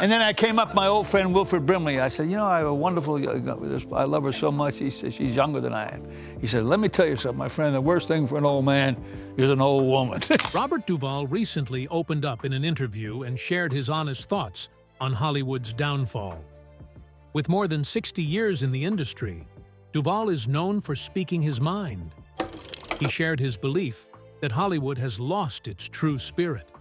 And then I came up, my old friend Wilford Brimley. I said, you know, I have a wonderful, I love her so much. He said, she's younger than I am. He said, let me tell you something, my friend, the worst thing for an old man is an old woman. Robert Duvall recently opened up in an interview and shared his honest thoughts on Hollywood's downfall. With more than 60 years in the industry, Duvall is known for speaking his mind. He shared his belief that Hollywood has lost its true spirit.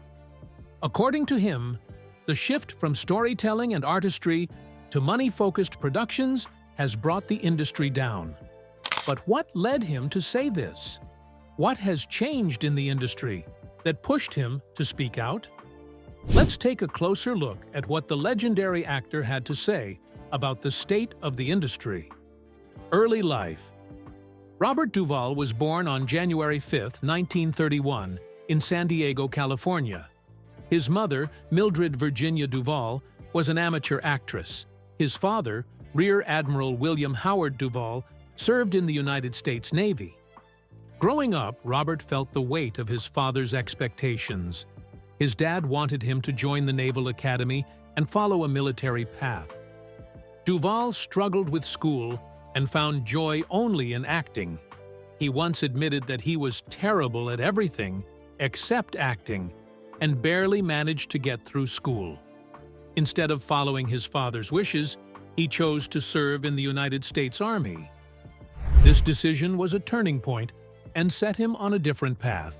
According to him, the shift from storytelling and artistry to money-focused productions has brought the industry down. But what led him to say this? What has changed in the industry that pushed him to speak out? Let's take a closer look at what the legendary actor had to say about the state of the industry. Early life. Robert Duvall was born on January 5, 1931, in San Diego, California. His mother, Mildred Virginia Duvall, was an amateur actress. His father, Rear Admiral William Howard Duvall, served in the United States Navy. Growing up, Robert felt the weight of his father's expectations. His dad wanted him to join the Naval Academy and follow a military path. Duvall struggled with school and found joy only in acting. He once admitted that he was terrible at everything except acting, and barely managed to get through school. Instead of following his father's wishes, he chose to serve in the United States Army. This decision was a turning point and set him on a different path,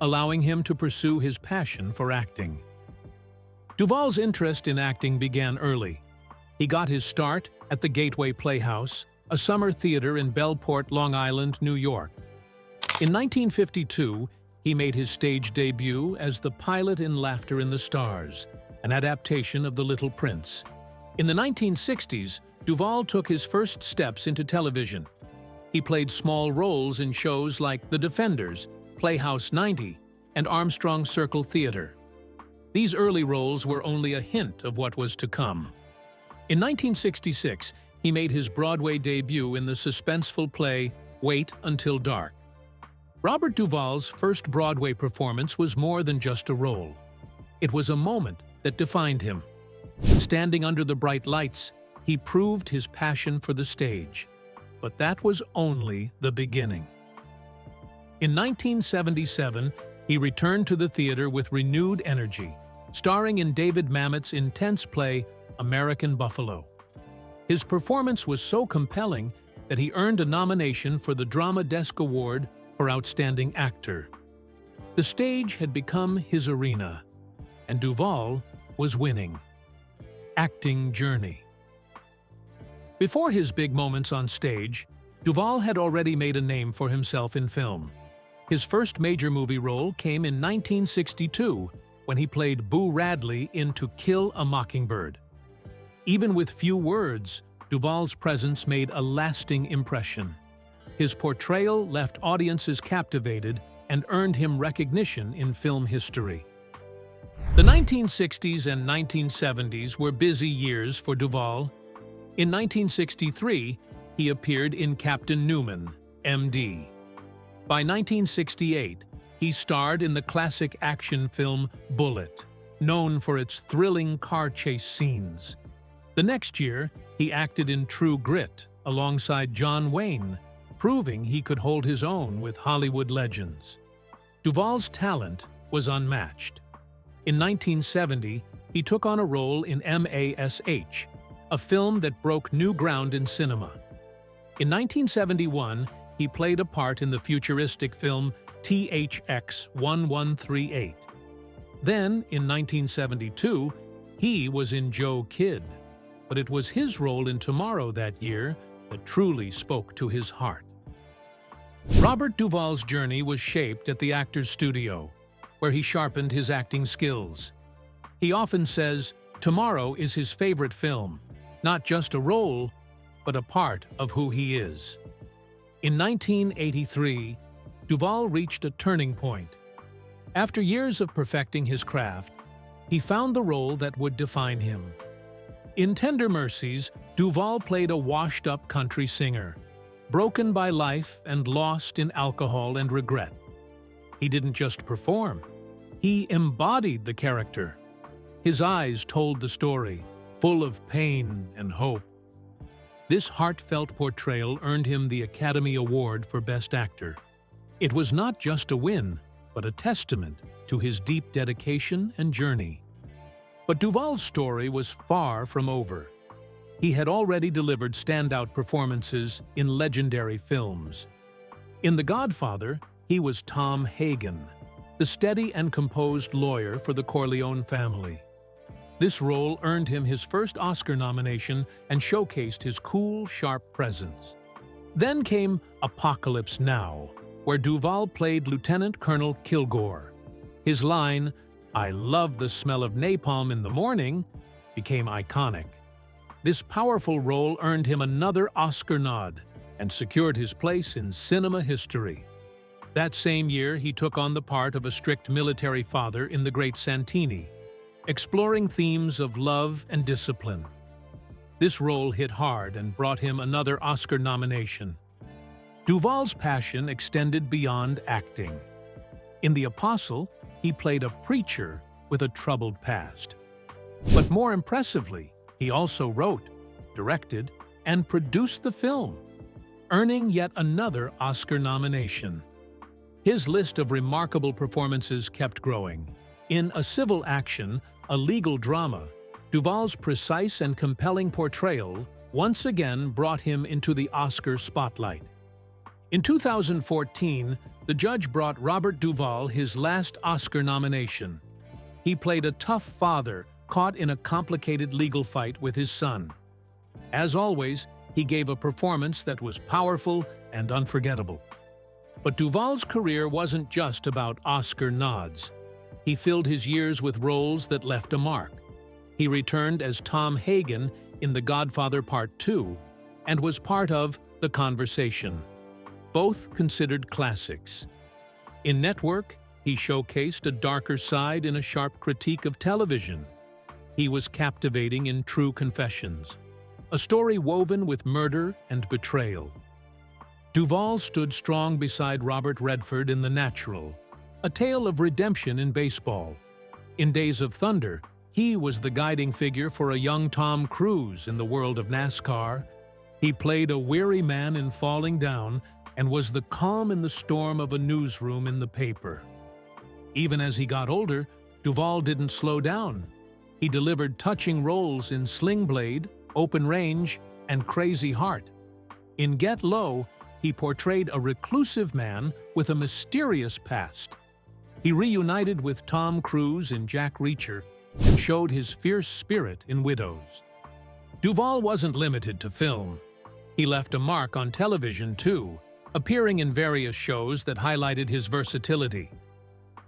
allowing him to pursue his passion for acting. Duvall's interest in acting began early. He got his start at the Gateway Playhouse, a summer theater in Bellport, Long Island, New York. In 1952, he made his stage debut as the pilot in Laughter in the Stars, an adaptation of The Little Prince. In the 1960s, Duvall took his first steps into television. He played small roles in shows like The Defenders, Playhouse 90, and Armstrong Circle Theater. These early roles were only a hint of what was to come. In 1966, he made his Broadway debut in the suspenseful play Wait Until Dark. Robert Duvall's first Broadway performance was more than just a role. It was a moment that defined him. Standing under the bright lights, he proved his passion for the stage. But that was only the beginning. In 1977, he returned to the theater with renewed energy, starring in David Mamet's intense play American Buffalo. His performance was so compelling that he earned a nomination for the Drama Desk Award for Outstanding Actor. The stage had become his arena, and Duvall was winning. Acting journey. Before his big moments on stage, Duvall had already made a name for himself in film. His first major movie role came in 1962 when he played Boo Radley in To Kill a Mockingbird. Even with few words, Duvall's presence made a lasting impression. His portrayal left audiences captivated and earned him recognition in film history. The 1960s and 1970s were busy years for Duvall. In 1963, he appeared in Captain Newman, M.D. By 1968, he starred in the classic action film Bullitt, known for its thrilling car chase scenes. The next year, he acted in True Grit alongside John Wayne, proving he could hold his own with Hollywood legends. Duvall's talent was unmatched. In 1970, he took on a role in M.A.S.H., a film that broke new ground in cinema. In 1971, he played a part in the futuristic film THX 1138. Then, in 1972, he was in Joe Kidd, but it was his role in Tomorrow that year that truly spoke to his heart. Robert Duvall's journey was shaped at the Actors Studio, where he sharpened his acting skills. He often says Tomorrow is his favorite film, not just a role, but a part of who he is. In 1983, Duvall reached a turning point. After years of perfecting his craft, he found the role that would define him. In Tender Mercies, Duvall played a washed-up country singer, broken by life and lost in alcohol and regret. He didn't just perform, he embodied the character. His eyes told the story, full of pain and hope. This heartfelt portrayal earned him the Academy Award for Best Actor. It was not just a win, but a testament to his deep dedication and journey. But Duvall's story was far from over. He had already delivered standout performances in legendary films. In The Godfather, he was Tom Hagen, the steady and composed lawyer for the Corleone family. This role earned him his first Oscar nomination and showcased his cool, sharp presence. Then came Apocalypse Now, where Duvall played Lieutenant Colonel Kilgore. His line, "I love the smell of napalm in the morning," became iconic. This powerful role earned him another Oscar nod and secured his place in cinema history. That same year, he took on the part of a strict military father in The Great Santini, exploring themes of love and discipline. This role hit hard and brought him another Oscar nomination. Duvall's passion extended beyond acting. In The Apostle, he played a preacher with a troubled past. But more impressively, he also wrote, directed, and produced the film, earning yet another Oscar nomination. His list of remarkable performances kept growing. In A Civil Action, a legal drama, Duvall's precise and compelling portrayal once again brought him into the Oscar spotlight. In 2014, the judge brought Robert Duvall his last Oscar nomination. He played a tough father caught in a complicated legal fight with his son. As always, he gave a performance that was powerful and unforgettable. But Duvall's career wasn't just about Oscar nods. He filled his years with roles that left a mark. He returned as Tom Hagen in The Godfather Part II and was part of The Conversation, both considered classics. In Network, he showcased a darker side in a sharp critique of television. He was captivating in True Confessions, a story woven with murder and betrayal. Duvall stood strong beside Robert Redford in The Natural, a tale of redemption in baseball. In Days of Thunder, he was the guiding figure for a young Tom Cruise in the world of NASCAR. He played a weary man in Falling Down and was the calm in the storm of a newsroom in the paper. Even as he got older, Duvall didn't slow down. He delivered touching roles in Sling Blade, Open Range, and Crazy Heart. In Get Low, he portrayed a reclusive man with a mysterious past. He reunited with Tom Cruise in Jack Reacher and showed his fierce spirit in Widows. Duvall wasn't limited to film. He left a mark on television, too, appearing in various shows that highlighted his versatility.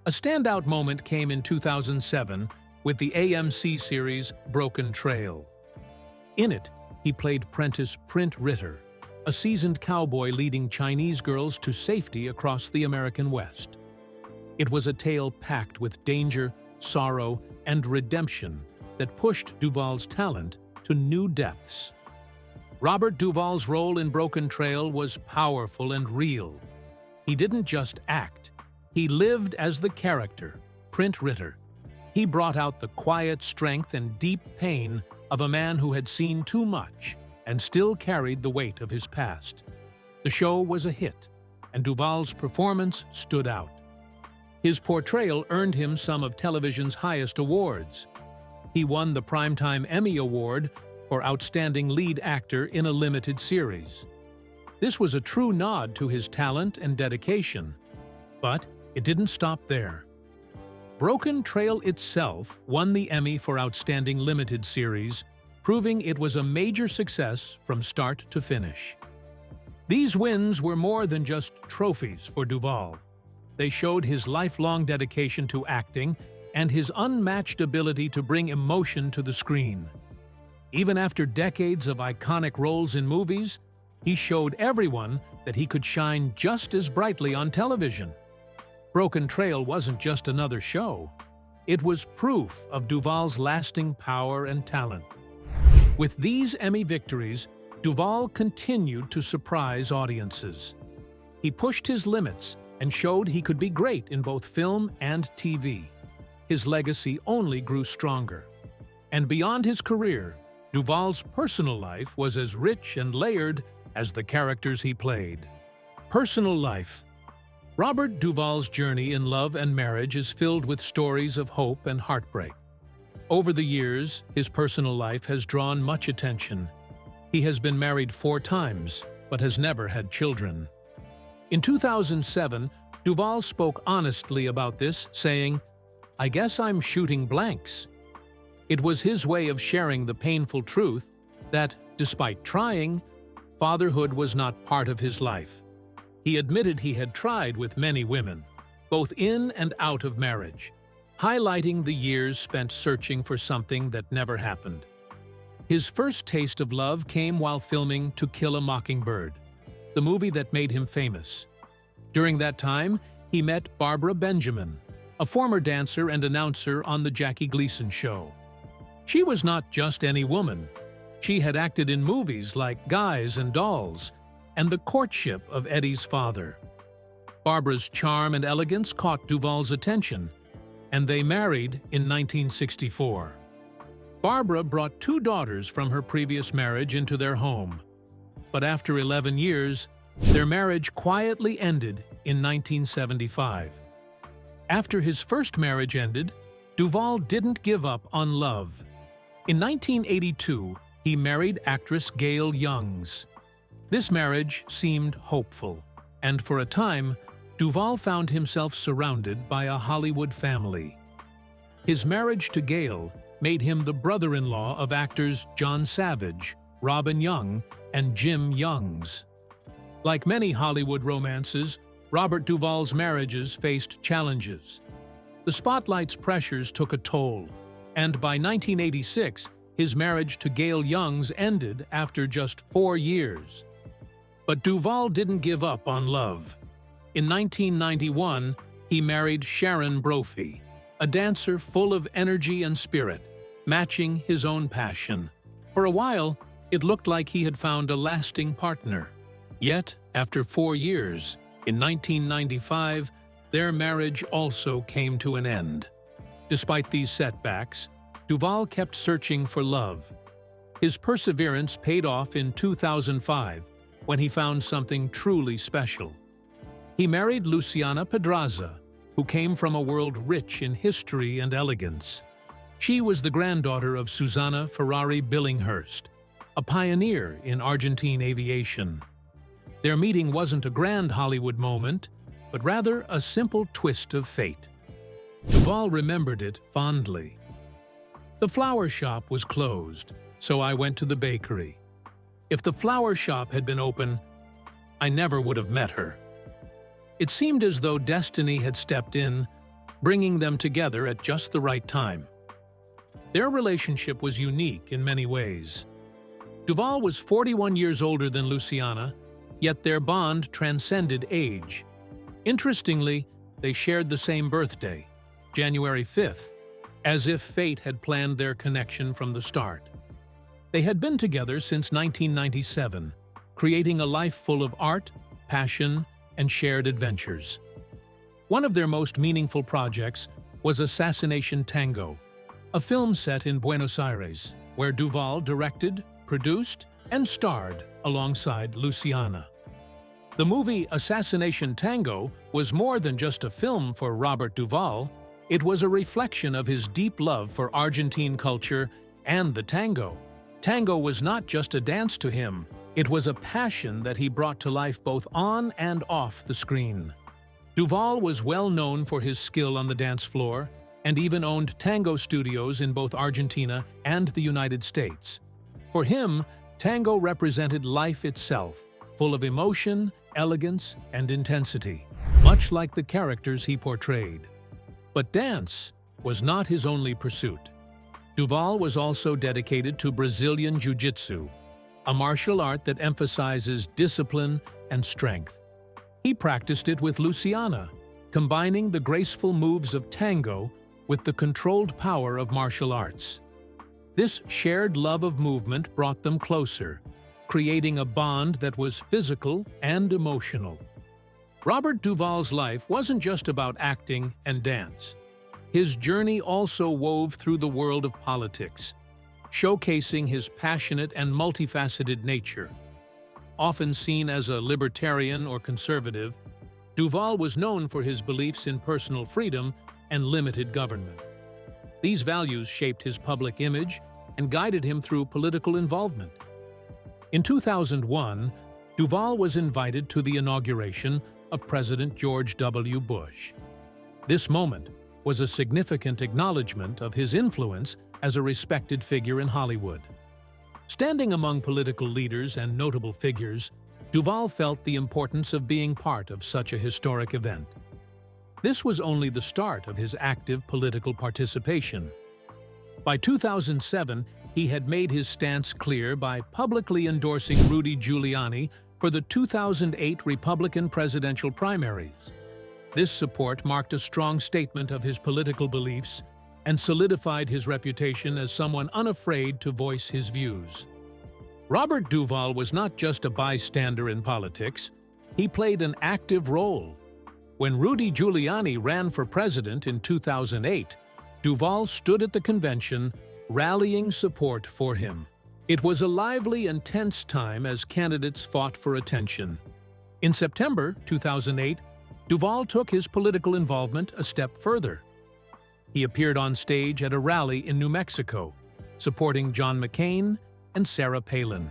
A standout moment came in 2007 with the AMC series Broken Trail. In it, he played Prentice Print Ritter, a seasoned cowboy leading Chinese girls to safety across the American West. It was a tale packed with danger, sorrow, and redemption that pushed Duvall's talent to new depths. Robert Duvall's role in Broken Trail was powerful and real. He didn't just act. He lived as the character, Print Ritter. He brought out the quiet strength and deep pain of a man who had seen too much and still carried the weight of his past. The show was a hit, and Duvall's performance stood out. His portrayal earned him some of television's highest awards. He won the Primetime Emmy Award for Outstanding Lead Actor in a Limited Series. This was a true nod to his talent and dedication, but it didn't stop there. Broken Trail itself won the Emmy for Outstanding Limited Series, proving it was a major success from start to finish. These wins were more than just trophies for Duvall. They showed his lifelong dedication to acting and his unmatched ability to bring emotion to the screen. Even after decades of iconic roles in movies, he showed everyone that he could shine just as brightly on television. Broken Trail wasn't just another show. It was proof of Duvall's lasting power and talent. With these Emmy victories, Duvall continued to surprise audiences. He pushed his limits and showed he could be great in both film and TV. his legacy only grew stronger. And beyond his career, Duvall's personal life was as rich and layered as the characters he played. Personal life. Robert Duvall's journey in love and marriage is filled with stories of hope and heartbreak. Over the years, his personal life has drawn much attention. He has been married 4 times, but has never had children. In 2007, Duvall spoke honestly about this, saying, "I guess I'm shooting blanks." It was his way of sharing the painful truth that, despite trying, fatherhood was not part of his life. He admitted he had tried with many women, both in and out of marriage, highlighting the years spent searching for something that never happened. His first taste of love came while filming To Kill a Mockingbird, the movie that made him famous. During that time, he met Barbara Benjamin, a former dancer and announcer on The Jackie Gleason Show. She was not just any woman. She had acted in movies like Guys and Dolls and The Courtship of Eddie's Father. Barbara's charm and elegance caught Duvall's attention, and they married in 1964. Barbara brought 2 daughters from her previous marriage into their home. But after 11 years, their marriage quietly ended in 1975. After his first marriage ended, Duvall didn't give up on love. In 1982, he married actress Gail Youngs. This marriage seemed hopeful, and for a time, Duvall found himself surrounded by a Hollywood family. His marriage to Gail made him the brother-in-law of actors John Savage, Robin Young, and Jim Youngs. Like many Hollywood romances, Robert Duvall's marriages faced challenges. The spotlight's pressures took a toll, and by 1986, his marriage to Gail Youngs ended after just 4 years. But Duvall didn't give up on love. In 1991, he married Sharon Brophy, a dancer full of energy and spirit, matching his own passion. For a while, it looked like he had found a lasting partner. Yet, after 4 years, in 1995, their marriage also came to an end. Despite these setbacks, Duvall kept searching for love. His perseverance paid off in 2005, when he found something truly special. He married Luciana Pedraza, who came from a world rich in history and elegance. She was the granddaughter of Susanna Ferrari Billinghurst, a pioneer in Argentine aviation. Their meeting wasn't a grand Hollywood moment, but rather a simple twist of fate. Duvall remembered it fondly. The flower shop was closed, so I went to the bakery. If the flower shop had been open, I never would have met her. It seemed as though destiny had stepped in, bringing them together at just the right time. Their relationship was unique in many ways. Duvall was 41 years older than Luciana, yet their bond transcended age. Interestingly, they shared the same birthday, January 5th, as if fate had planned their connection from the start. They had been together since 1997, creating a life full of art, passion, and shared adventures. One of their most meaningful projects was Assassination Tango, a film set in Buenos Aires, where Duvall directed, produced, and starred alongside Luciana. The movie Assassination Tango was more than just a film for Robert Duvall. It was a reflection of his deep love for Argentine culture and the tango. Tango was not just a dance to him, it was a passion that he brought to life both on and off the screen. Duvall was well known for his skill on the dance floor and even owned tango studios in both Argentina and the United States. For him, tango represented life itself, full of emotion, elegance, and intensity, much like the characters he portrayed. But dance was not his only pursuit. Duvall was also dedicated to Brazilian Jiu-Jitsu, a martial art that emphasizes discipline and strength. He practiced it with Luciana, combining the graceful moves of tango with the controlled power of martial arts. This shared love of movement brought them closer, creating a bond that was physical and emotional. Robert Duvall's life wasn't just about acting and dance. His journey also wove through the world of politics, showcasing his passionate and multifaceted nature. Often seen as a libertarian or conservative, Duvall was known for his beliefs in personal freedom and limited government. These values shaped his public image and guided him through political involvement. In 2001, Duvall was invited to the inauguration of President George W. Bush. This moment was a significant acknowledgement of his influence as a respected figure in Hollywood. Standing among political leaders and notable figures, Duvall felt the importance of being part of such a historic event. This was only the start of his active political participation. By 2007, he had made his stance clear by publicly endorsing Rudy Giuliani for the 2008 Republican presidential primaries. This support marked a strong statement of his political beliefs and solidified his reputation as someone unafraid to voice his views. Robert Duvall was not just a bystander in politics, he played an active role. When Rudy Giuliani ran for president in 2008, Duvall stood at the convention, rallying support for him. It was a lively and tense time as candidates fought for attention. In September 2008, Duvall took his political involvement a step further. He appeared on stage at a rally in New Mexico, supporting John McCain and Sarah Palin.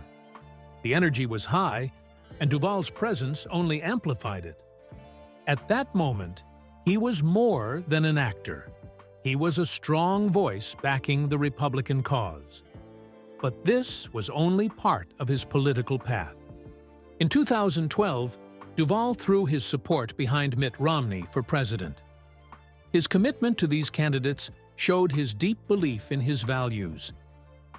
The energy was high, and Duvall's presence only amplified it. At that moment, he was more than an actor. He was a strong voice backing the Republican cause. But this was only part of his political path. In 2012, Duvall threw his support behind Mitt Romney for president. His commitment to these candidates showed his deep belief in his values.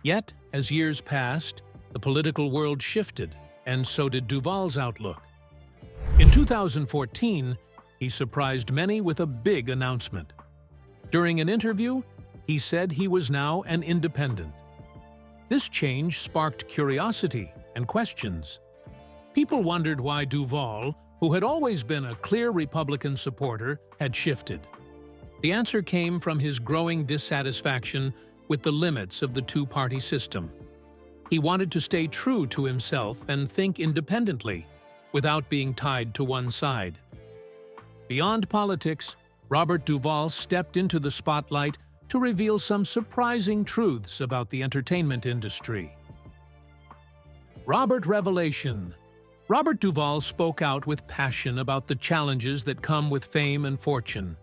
Yet, as years passed, the political world shifted, and so did Duvall's outlook. In 2014, he surprised many with a big announcement. During an interview, he said he was now an independent. This change sparked curiosity and questions. People wondered why Duvall, who had always been a clear Republican supporter, had shifted. The answer came from his growing dissatisfaction with the limits of the two-party system. He wanted to stay true to himself and think independently, without being tied to one side. Beyond politics, Robert Duvall stepped into the spotlight to reveal some surprising truths about the entertainment industry. Robert Revelation. Robert Duvall spoke out with passion about the challenges that come with fame and fortune.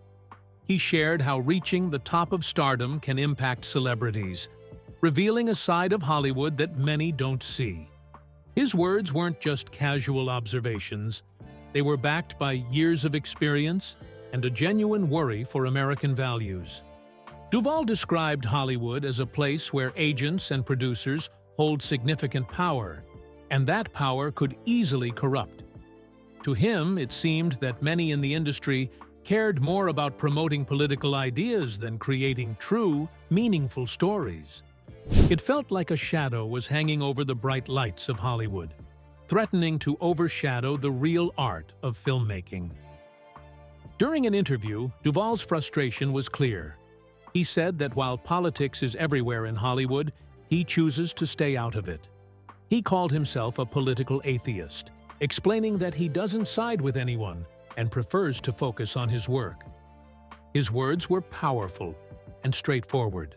He shared how reaching the top of stardom can impact celebrities, revealing a side of Hollywood that many don't see. His words weren't just casual observations. They were backed by years of experience and a genuine worry for American values. Duvall described Hollywood as a place where agents and producers hold significant power, and that power could easily corrupt. To him, it seemed that many in the industry cared more about promoting political ideas than creating true, meaningful stories. It felt like a shadow was hanging over the bright lights of Hollywood, threatening to overshadow the real art of filmmaking. During an interview, Duvall's frustration was clear. He said that while politics is everywhere in Hollywood, he chooses to stay out of it. He called himself a political atheist, explaining that he doesn't side with anyone and prefers to focus on his work. His words were powerful and straightforward.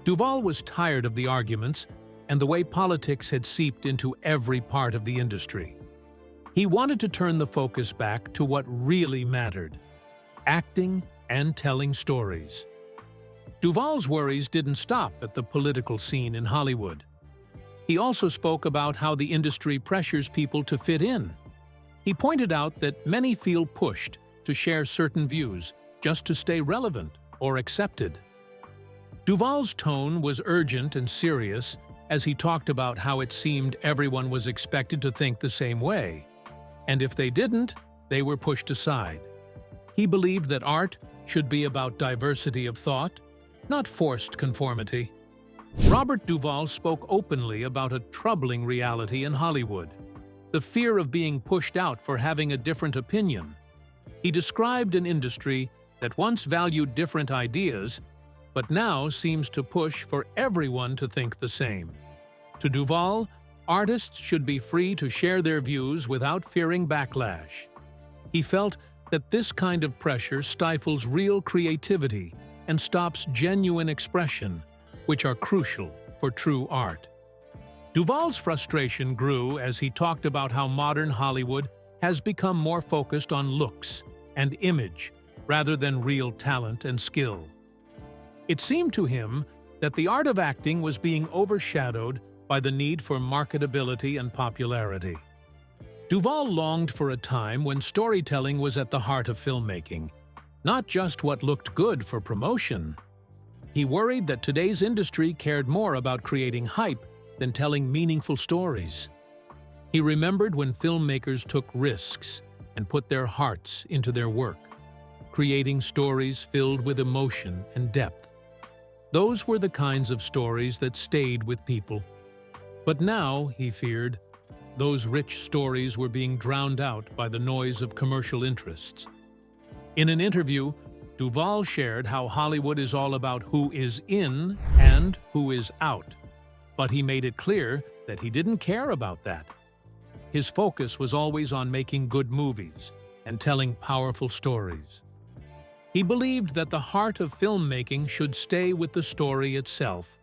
Duvall was tired of the arguments and the way politics had seeped into every part of the industry. He wanted to turn the focus back to what really mattered: acting and telling stories. Duvall's worries didn't stop at the political scene in Hollywood. He also spoke about how the industry pressures people to fit in. He pointed out that many feel pushed to share certain views just to stay relevant or accepted. Duvall's tone was urgent and serious as he talked about how it seemed everyone was expected to think the same way, and if they didn't, they were pushed aside. He believed that art should be about diversity of thought, not forced conformity. Robert Duvall spoke openly about a troubling reality in Hollywood: the fear of being pushed out for having a different opinion. He described an industry that once valued different ideas, but now seems to push for everyone to think the same. To Duvall, artists should be free to share their views without fearing backlash. He felt that this kind of pressure stifles real creativity and stops genuine expression, which are crucial for true art. Duvall's frustration grew as he talked about how modern Hollywood has become more focused on looks and image rather than real talent and skill. It seemed to him that the art of acting was being overshadowed by the need for marketability and popularity. Duvall longed for a time when storytelling was at the heart of filmmaking, not just what looked good for promotion. He worried that today's industry cared more about creating hype than telling meaningful stories. He remembered when filmmakers took risks and put their hearts into their work, creating stories filled with emotion and depth. Those were the kinds of stories that stayed with people. But now, he feared, those rich stories were being drowned out by the noise of commercial interests. In an interview, Duvall shared how Hollywood is all about who is in and who is out. But he made it clear that he didn't care about that. His focus was always on making good movies and telling powerful stories. He believed that the heart of filmmaking should stay with the story itself,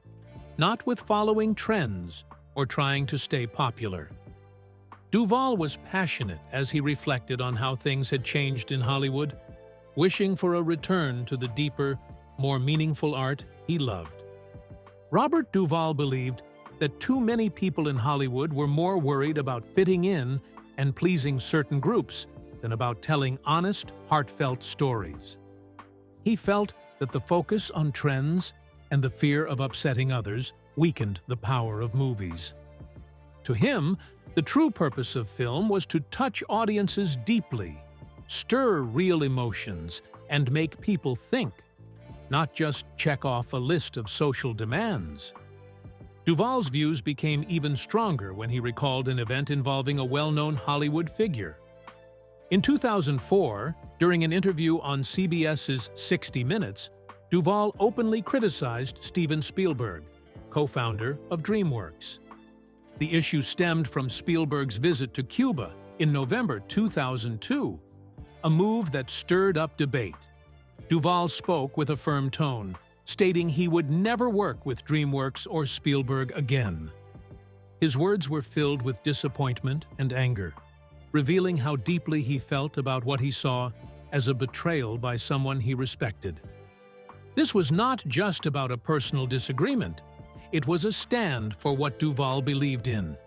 not with following trends or trying to stay popular. Duvall was passionate as he reflected on how things had changed in Hollywood, wishing for a return to the deeper, more meaningful art he loved. Robert Duvall believed that too many people in Hollywood were more worried about fitting in and pleasing certain groups than about telling honest, heartfelt stories. He felt that the focus on trends and the fear of upsetting others weakened the power of movies. To him, the true purpose of film was to touch audiences deeply, stir real emotions, and make people think, not just check off a list of social demands. Duvall's views became even stronger when he recalled an event involving a well-known Hollywood figure. In 2004, during an interview on CBS's 60 Minutes, Duvall openly criticized Steven Spielberg, co-founder of DreamWorks. The issue stemmed from Spielberg's visit to Cuba in November 2002, a move that stirred up debate. Duvall spoke with a firm tone, stating he would never work with DreamWorks or Spielberg again. His words were filled with disappointment and anger, revealing how deeply he felt about what he saw as a betrayal by someone he respected. This was not just about a personal disagreement. It was a stand for what Duvall believed in.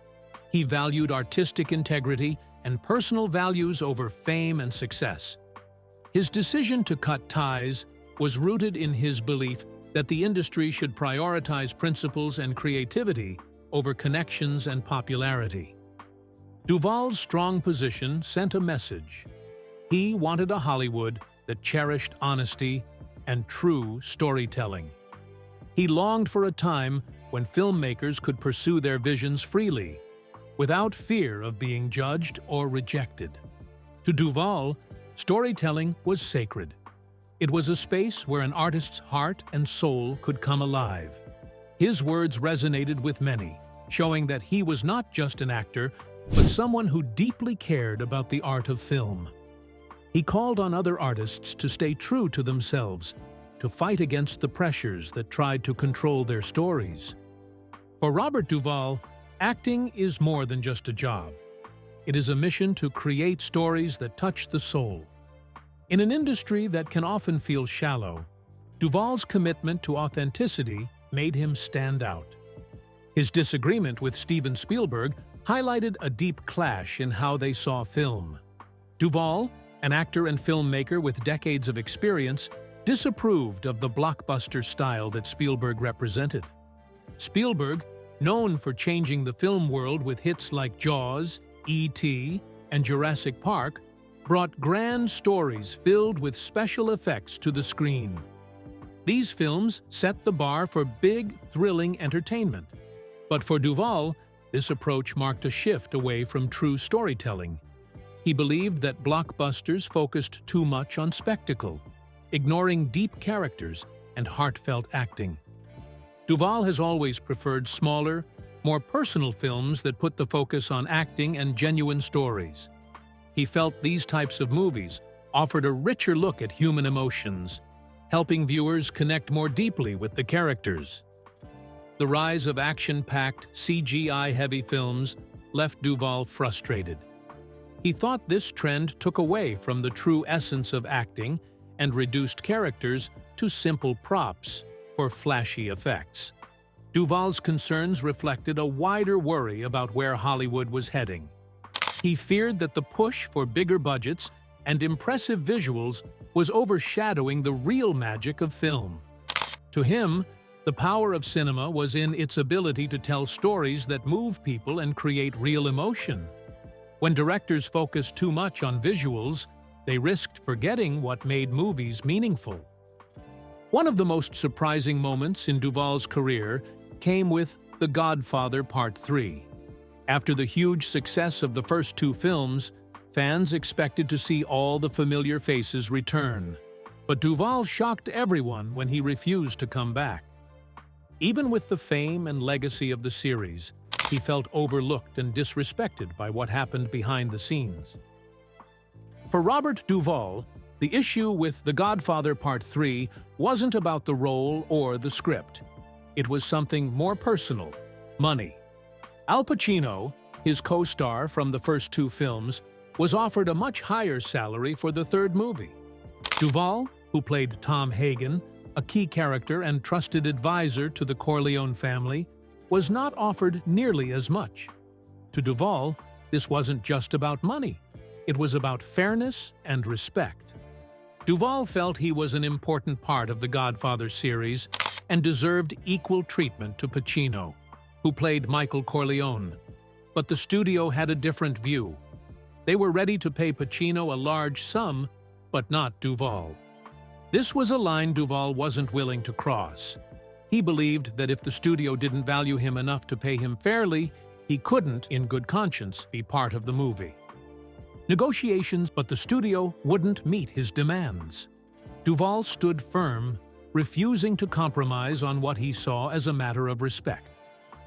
He valued artistic integrity and personal values over fame and success. His decision to cut ties was rooted in his belief that the industry should prioritize principles and creativity over connections and popularity. Duvall's strong position sent a message. He wanted a Hollywood that cherished honesty and true storytelling. He longed for a time when filmmakers could pursue their visions freely, without fear of being judged or rejected. To Duvall, storytelling was sacred. It was a space where an artist's heart and soul could come alive. His words resonated with many, showing that he was not just an actor, but someone who deeply cared about the art of film. He called on other artists to stay true to themselves, to fight against the pressures that tried to control their stories. For Robert Duvall, acting is more than just a job. It is a mission to create stories that touch the soul. In an industry that can often feel shallow, Duvall's commitment to authenticity made him stand out. His disagreement with Steven Spielberg highlighted a deep clash in how they saw film. Duvall, an actor and filmmaker with decades of experience, disapproved of the blockbuster style that Spielberg represented. Spielberg, known for changing the film world with hits like Jaws, E.T., and Jurassic Park, brought grand stories filled with special effects to the screen. These films set the bar for big, thrilling entertainment. But for Duvall, this approach marked a shift away from true storytelling. He believed that blockbusters focused too much on spectacle, ignoring deep characters and heartfelt acting. Duvall has always preferred smaller, more personal films that put the focus on acting and genuine stories. He felt these types of movies offered a richer look at human emotions, helping viewers connect more deeply with the characters. The rise of action-packed, CGI-heavy films left Duvall frustrated. He thought this trend took away from the true essence of acting and reduced characters to simple props for flashy effects. Duvall's concerns reflected a wider worry about where Hollywood was heading. He feared that the push for bigger budgets and impressive visuals was overshadowing the real magic of film. To him, the power of cinema was in its ability to tell stories that move people and create real emotion. When directors focused too much on visuals, they risked forgetting what made movies meaningful. One of the most surprising moments in Duvall's career came with The Godfather Part III. After the huge success of the first two films, fans expected to see all the familiar faces return. But Duvall shocked everyone when he refused to come back. Even with the fame and legacy of the series, he felt overlooked and disrespected by what happened behind the scenes. For Robert Duvall, the issue with The Godfather Part III wasn't about the role or the script. It was something more personal: money. Al Pacino, his co-star from the first two films, was offered a much higher salary for the third movie. Duvall, who played Tom Hagen, a key character and trusted advisor to the Corleone family, was not offered nearly as much. To Duvall, this wasn't just about money. It was about fairness and respect. Duvall felt he was an important part of the Godfather series and deserved equal treatment to Pacino, who played Michael Corleone. But the studio had a different view. They were ready to pay Pacino a large sum, but not Duvall. This was a line Duvall wasn't willing to cross. He believed that if the studio didn't value him enough to pay him fairly, he couldn't, in good conscience, be part of the movie. Negotiations, but the studio wouldn't meet his demands. Duvall stood firm, refusing to compromise on what he saw as a matter of respect.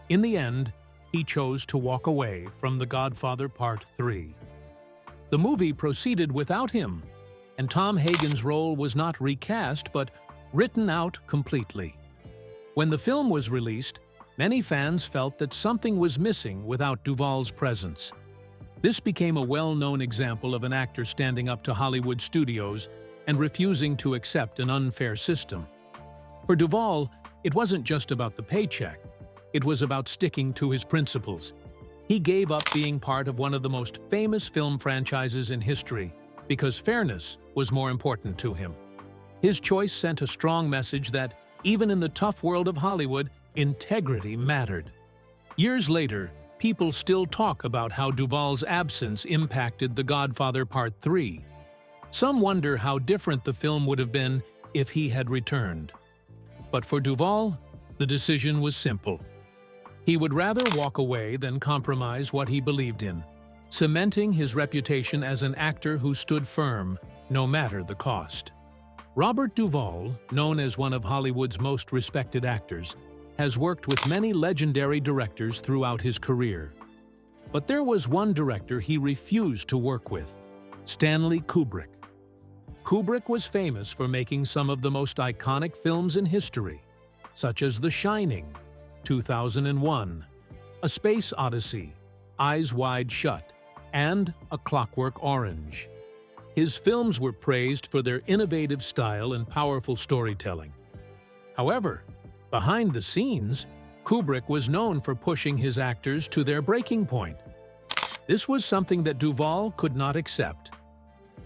In the end, he chose to walk away from The Godfather Part III. The movie proceeded without him, and Tom Hagen's role was not recast but written out completely. When the film was released, many fans felt that something was missing without Duvall's presence. This became a well-known example of an actor standing up to Hollywood studios and refusing to accept an unfair system. For Duvall, it wasn't just about the paycheck. It was about sticking to his principles. He gave up being part of one of the most famous film franchises in history because fairness was more important to him. His choice sent a strong message that, even in the tough world of Hollywood, integrity mattered. Years later, people still talk about how Duvall's absence impacted The Godfather Part III. Some wonder how different the film would have been if he had returned. But for Duvall, the decision was simple. He would rather walk away than compromise what he believed in, cementing his reputation as an actor who stood firm, no matter the cost. Robert Duvall, known as one of Hollywood's most respected actors, has worked with many legendary directors throughout his career. But there was one director he refused to work with: Stanley Kubrick. Kubrick was famous for making some of the most iconic films in history, such as The Shining, 2001, A Space Odyssey, Eyes Wide Shut, and A Clockwork Orange. His films were praised for their innovative style and powerful storytelling. However, behind the scenes, Kubrick was known for pushing his actors to their breaking point. This was something that Duvall could not accept.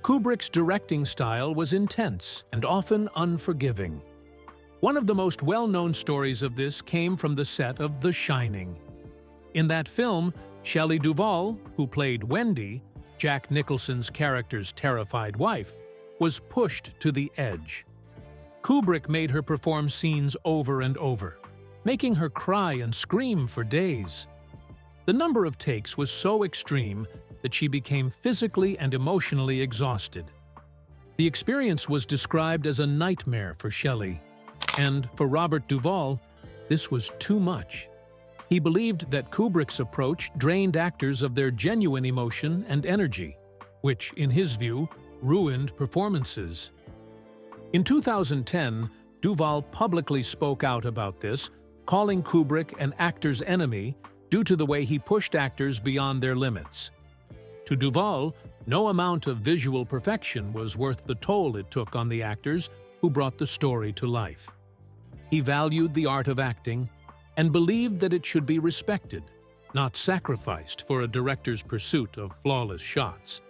Kubrick's directing style was intense and often unforgiving. One of the most well-known stories of this came from the set of The Shining. In that film, Shelley Duvall, who played Wendy, Jack Nicholson's character's terrified wife, was pushed to the edge. Kubrick made her perform scenes over and over, making her cry and scream for days. The number of takes was so extreme that she became physically and emotionally exhausted. The experience was described as a nightmare for Shelley, and for Robert Duvall, this was too much. He believed that Kubrick's approach drained actors of their genuine emotion and energy, which, in his view, ruined performances. In 2010, Duvall publicly spoke out about this, calling Kubrick an actor's enemy due to the way he pushed actors beyond their limits. To Duvall, no amount of visual perfection was worth the toll it took on the actors who brought the story to life. He valued the art of acting and believed that it should be respected, not sacrificed for a director's pursuit of flawless shots.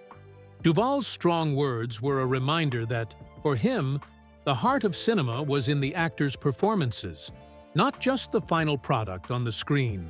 Duvall's strong words were a reminder that, for him, the heart of cinema was in the actors' performances, not just the final product on the screen.